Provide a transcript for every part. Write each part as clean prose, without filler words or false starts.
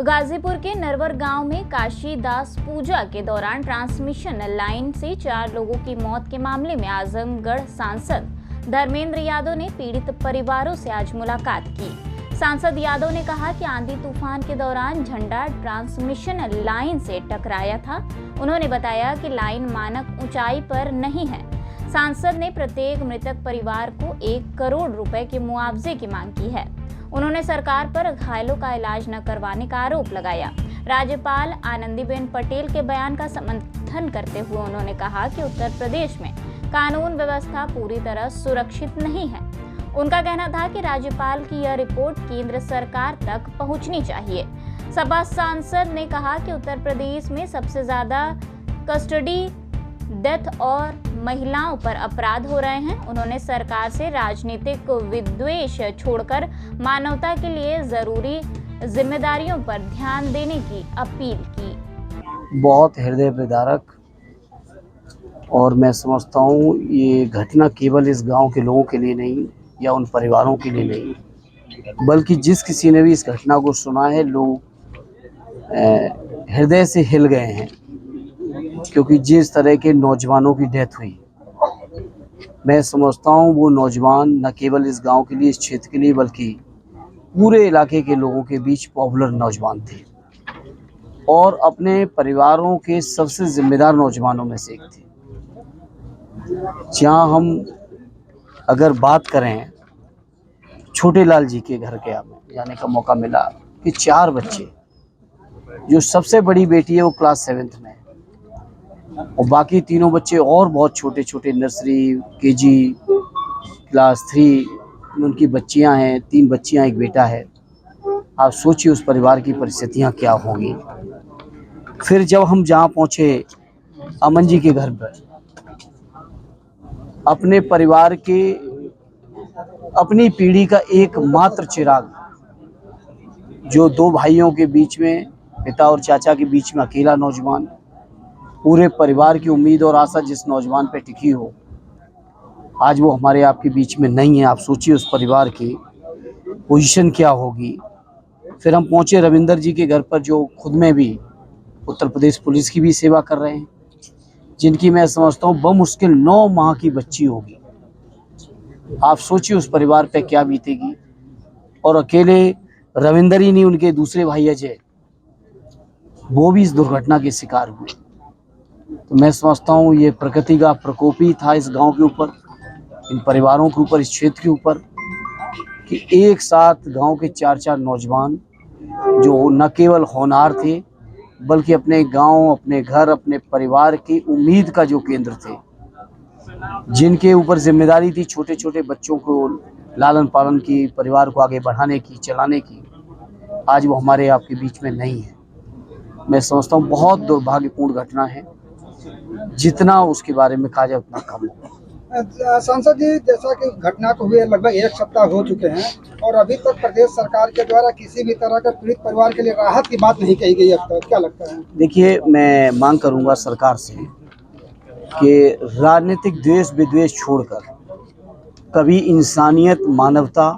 तो गाजीपुर के नरवर गांव में काशीदास पूजा के दौरान ट्रांसमिशन लाइन से 4 लोगों की मौत के मामले में आजमगढ़ सांसद धर्मेंद्र यादव ने पीड़ित परिवारों से आज मुलाकात की। सांसद यादव ने कहा कि आंधी तूफान के दौरान झंडा ट्रांसमिशन लाइन से टकराया था। उन्होंने बताया कि लाइन मानक ऊंचाई पर नहीं है। सांसद ने प्रत्येक मृतक परिवार को 1 करोड़ रुपए के मुआवजे की मांग की है। उन्होंने सरकार पर घायलों का इलाज न करवाने का आरोप लगाया। राज्यपाल आनंदीबेन पटेल के बयान का समर्थन करते हुए उन्होंने कहा कि उत्तर प्रदेश में कानून व्यवस्था पूरी तरह सुरक्षित नहीं है। उनका कहना था कि राज्यपाल की यह रिपोर्ट केंद्र सरकार तक पहुंचनी चाहिए। सपा सांसद ने कहा कि उत्तर प्रदेश में सबसे ज्यादा कस्टडी डेथ और महिलाओं पर अपराध हो रहे हैं। उन्होंने सरकार से राजनीतिक विद्वेष छोड़कर मानवता के लिए जरूरी जिम्मेदारियों पर ध्यान देने की अपील की। बहुत हृदय विदारक और मैं समझता हूँ ये घटना केवल इस गांव के लोगों के लिए नहीं या उन परिवारों के लिए नहीं, बल्कि जिस किसी ने भी इस घटना को सुना है, लोग हृदय से हिल गए हैं, क्योंकि जिस तरह के नौजवानों की डेथ हुई, मैं समझता हूँ वो नौजवान न केवल इस गांव के लिए, इस क्षेत्र के लिए, बल्कि पूरे इलाके के लोगों के बीच पॉपुलर नौजवान थे और अपने परिवारों के सबसे जिम्मेदार नौजवानों में से एक थे। जहाँ हम अगर बात करें, छोटे लाल जी के घर के जाने का मौका मिला कि 4 बच्चे, जो सबसे बड़ी बेटी है वो क्लास 7th में और बाकी तीनों बच्चे और बहुत छोटे छोटे, नर्सरी, केजी, क्लास 3 उनकी बच्चियां हैं, 3 बच्चियां, 1 बेटा है। आप सोचिए उस परिवार की परिस्थितियां क्या होंगी। फिर जब हम जहां पहुंचे अमन जी के घर पर, अपने परिवार के, अपनी पीढ़ी का एकमात्र चिराग, जो 2 भाइयों के बीच में, पिता और चाचा के बीच में अकेला नौजवान, पूरे परिवार की उम्मीद और आशा जिस नौजवान पे टिकी हो, आज वो हमारे आपके बीच में नहीं है। आप सोचिए उस परिवार की पोजीशन क्या होगी। फिर हम पहुंचे रविंदर जी के घर पर, जो खुद में भी उत्तर प्रदेश पुलिस की भी सेवा कर रहे हैं, जिनकी मैं समझता हूँ बमुश्किल 9 माह की बच्ची होगी। आप सोचिए उस परिवार पे क्या बीतेगी। और अकेले रविंदर ही नहीं, उनके दूसरे भाई अजय, वो भी इस दुर्घटना के शिकार हुए। तो मैं समझता हूँ ये प्रकृति का प्रकोप ही था इस गांव के ऊपर, इन परिवारों के ऊपर, इस क्षेत्र के ऊपर, कि एक साथ गांव के 4 नौजवान जो न केवल होनहार थे, बल्कि अपने गांव, अपने घर, अपने परिवार की उम्मीद का जो केंद्र थे, जिनके ऊपर जिम्मेदारी थी छोटे छोटे बच्चों को लालन पालन की, परिवार को आगे बढ़ाने की, चलाने की, आज वो हमारे आपके बीच में नहीं है। मैं समझता हूँ बहुत दुर्भाग्यपूर्ण घटना है, जितना उसके बारे में कहा जाए उतना कम होगा। सांसद जी, जैसा कि घटना को हुए लगभग 1 सप्ताह हो चुके हैं और अभी तक प्रदेश सरकार के द्वारा किसी भी तरह का पीड़ित परिवार के लिए राहत की बात नहीं कही गई अब तक, क्या लगता है? देखिए, मैं मांग करूंगा सरकार से कि राजनीतिक द्वेष विद्वेष छोड़कर कभी इंसानियत, मानवता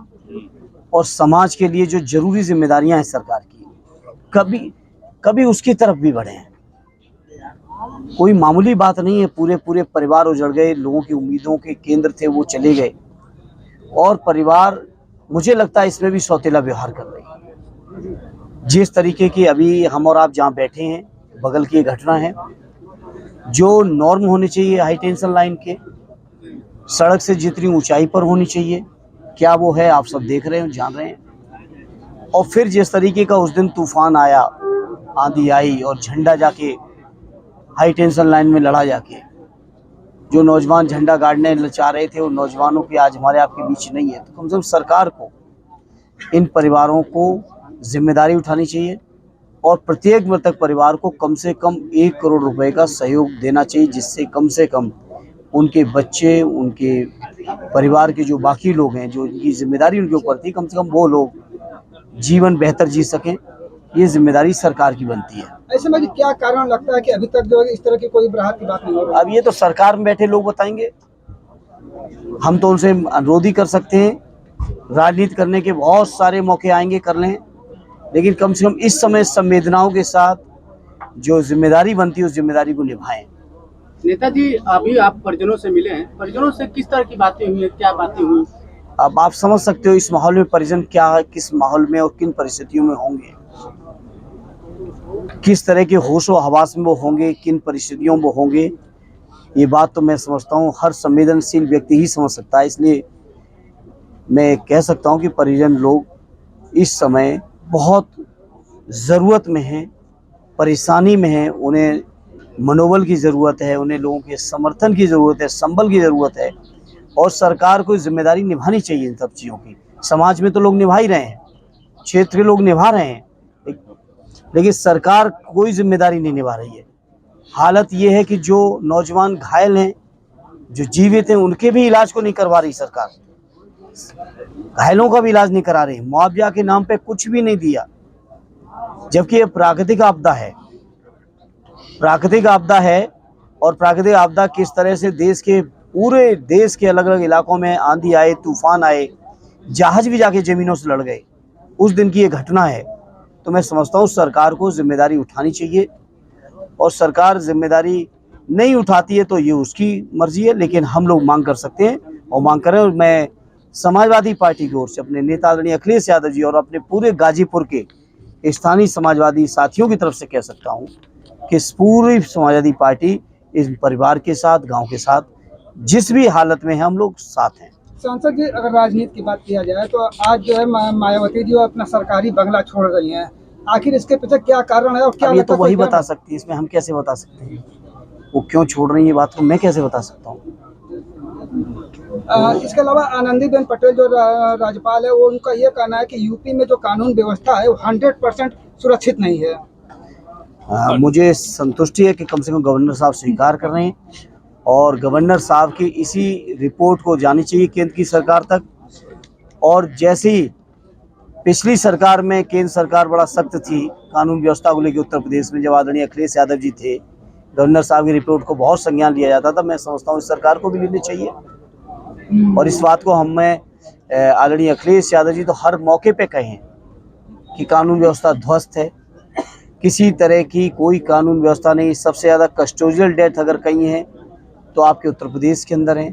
और समाज के लिए जो जरूरी जिम्मेदारियां हैं सरकार की, कभी उसकी तरफ भी बढ़े। कोई मामूली बात नहीं है। पूरे परिवार उजड़ गए, लोगों की उम्मीदों के केंद्र थे वो चले गए, और परिवार, मुझे लगता है इसमें भी सौतेला व्यवहार कर रही है। जिस तरीके की अभी हम और आप जहाँ बैठे हैं, बगल की घटना है, जो नॉर्म होनी चाहिए हाई टेंशन लाइन के, सड़क से जितनी ऊंचाई पर होनी चाहिए, क्या वो है, आप सब देख रहे हैं, जान रहे हैं। और फिर जिस तरीके का उस दिन तूफान आया, आंधी आई और झंडा जाके हाई टेंशन लाइन में लड़ा जाके, जो नौजवान झंडा गाड़ने चाह रहे थे, उन नौजवानों की आज हमारे आपके बीच नहीं है। तो कम से कम सरकार को इन परिवारों को जिम्मेदारी उठानी चाहिए और प्रत्येक मृतक परिवार को कम से कम 1 करोड़ रुपए का सहयोग देना चाहिए, जिससे कम से कम उनके बच्चे, उनके परिवार के जो बाकी लोग हैं, जो उनकी जिम्मेदारी उनके ऊपर थी, कम से कम वो लोग जीवन बेहतर जी सकें। ये जिम्मेदारी सरकार की बनती है। ऐसे में क्या कारण लगता है कि अभी तक जो इस तरह की कोई राहत की बात नहीं हो रही? अब ये तो सरकार में बैठे लोग बताएंगे, हम तो उनसे अनुरोध ही कर सकते हैं। राजनीति करने के बहुत सारे मौके आएंगे, कर लें, लेकिन कम से कम इस समय संवेदनाओं के साथ जो जिम्मेदारी बनती है उस जिम्मेदारी को निभाएं। नेताजी, अभी आप परिजनों से मिले हैं, परिजनों से किस तरह की बातें हुई हैं, क्या बातें हुई? अब आप समझ सकते हो इस माहौल में परिजन क्या है, किस माहौल में और किन परिस्थितियों में होंगे, किस तरह के होशो हवास में वो होंगे, किन परिस्थितियों में वो होंगे, ये बात तो मैं समझता हूँ हर संवेदनशील व्यक्ति ही समझ सकता है। इसलिए मैं कह सकता हूँ कि परिजन लोग इस समय बहुत ज़रूरत में हैं, परेशानी में हैं, उन्हें मनोबल की ज़रूरत है, उन्हें लोगों के समर्थन की ज़रूरत है, संबल की ज़रूरत है और सरकार को जिम्मेदारी निभानी चाहिए इन सब चीज़ों की। समाज में तो लोग निभा ही रहे हैं, क्षेत्र के लोग निभा रहे हैं, लेकिन सरकार कोई जिम्मेदारी नहीं निभा रही है। हालत ये है कि जो नौजवान घायल हैं, जो जीवित हैं, उनके भी इलाज को नहीं करवा रही सरकार, घायलों का भी इलाज नहीं करा रही, मुआवजा के नाम पे कुछ भी नहीं दिया, जबकि ये प्राकृतिक आपदा है। प्राकृतिक आपदा है और प्राकृतिक आपदा किस तरह से देश के पूरे देश के अलग अलग इलाकों में आंधी आए, तूफान आए, जहाज भी जाके ज़मीनों से लड़ गए, उस दिन की ये घटना है। तो मैं समझता हूँ सरकार को जिम्मेदारी उठानी चाहिए और सरकार जिम्मेदारी नहीं उठाती है तो ये उसकी मर्जी है, लेकिन हम लोग मांग कर सकते हैं और मांग करें। और मैं समाजवादी पार्टी की ओर से अपने नेता आदरणीय अखिलेश यादव जी और अपने पूरे गाजीपुर के स्थानीय समाजवादी साथियों की तरफ से कह सकता हूँ कि इस पूरी समाजवादी पार्टी इस परिवार के साथ, गांव के साथ, जिस भी हालत में है हम लोग साथ हैं। सांसद जी, अगर राजनीति की बात किया जाए तो आज जो है मायावती जी अपना सरकारी बंगला छोड़ रही हैं, आखिर इसके पीछे क्या कारण है और क्या? ये तो वही बता सकती है, इसमें हम कैसे बता सकते हैं वो क्यों छोड़ रही है, बात को मैं कैसे बता सकता हूँ। इसके अलावा आनंदीबेन पटेल जो राज्यपाल है, वो उनका ये कहना है कि यूपी में जो कानून व्यवस्था है वो 100% सुरक्षित नहीं है। मुझे संतुष्टि है कि कम से कम गवर्नर साहब स्वीकार कर रहे हैं और गवर्नर साहब की इसी रिपोर्ट को जानी चाहिए केंद्र की सरकार तक। और जैसे ही पिछली सरकार में केंद्र सरकार बड़ा सख्त थी कानून व्यवस्था को लेकर उत्तर प्रदेश में, जब आदरणीय अखिलेश यादव जी थे, गवर्नर साहब की रिपोर्ट को बहुत संज्ञान लिया जाता था। मैं समझता हूँ इस सरकार को भी लेनी चाहिए और इस बात को हमें आदरणीय अखिलेश यादव जी तो हर मौके पे कहे हैं कि कानून व्यवस्था ध्वस्त है, किसी तरह की कोई कानून व्यवस्था नहीं। सबसे ज़्यादा कस्टोडियल डेथ अगर कहीं है तो आपके उत्तर प्रदेश के अंदर है।